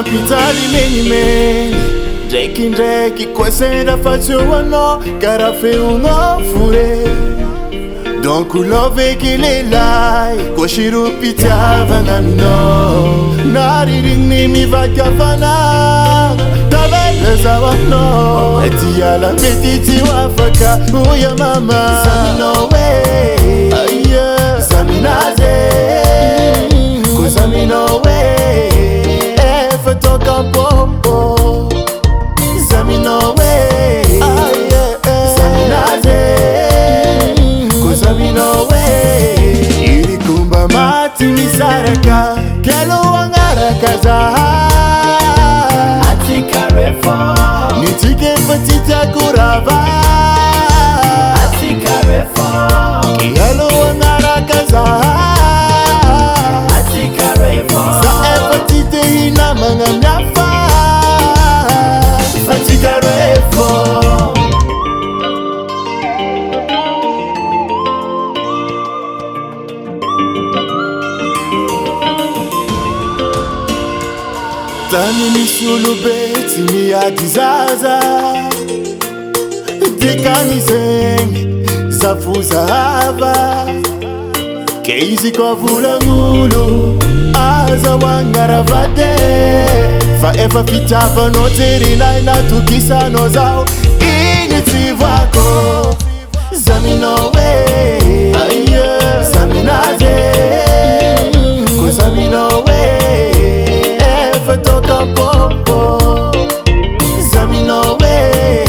pitali menime Dreki kwasenda fachoano Karafe uno fure Donc love kilelai Koshiru pitava namino Naririni mi vakafana Tabele zawano Etia la metiti wafaka Uya mama Samino way Saminaze Samino way Efe toka popo Samino way Saminaze Samino way Irikumba mati misaraka Kelo wangara kaza Atika reform Nitike petita kurava Atika reform Kelo wangara kaza Manga mnafa Atika reform Tani misulu beti mi adizaza Dekani zengi zafuza hava Keisi kwa vula ngulu Aza wangaravade Faefa fitava no terina ina tukisa no zao Initiative wako Zamino way Zaminaze Kuzamino way Efa toka popo Zamino way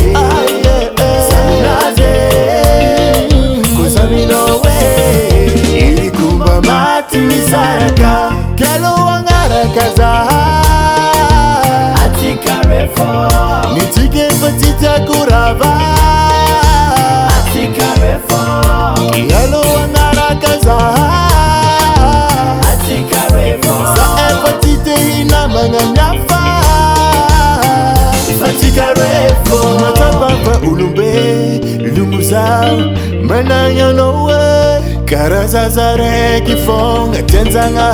Zaminaze Kuzamino way Irikumba mati misaraka Kelo wangara kaza Atika reform Nitike petita kurava Atika reform Kelo wangara kaza Atika reform Sa petite ina manga nyafa Atika reform Matapapa ulumbe Lumuzao Mananya no way Karaza zare kifonga tenzanga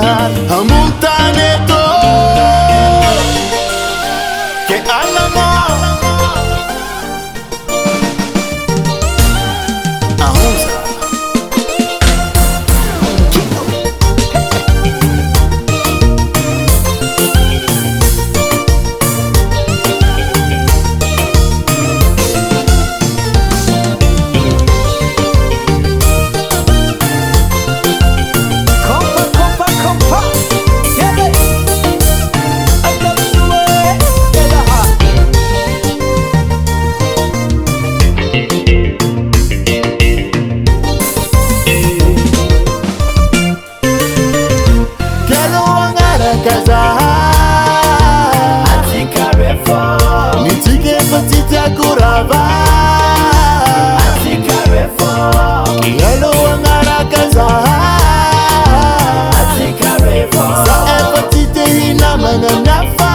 Hamuntane to Ke alama Ahuza Atika reform Nitike petita kurava Atika reform Kelo wangara kaza Atika reform Sa petite ina manga mnafa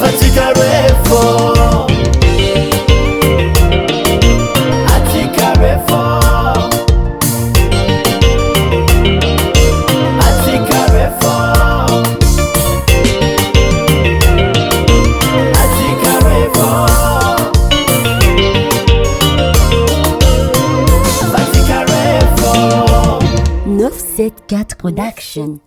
Atika reform Atika reform Nouveauté Production.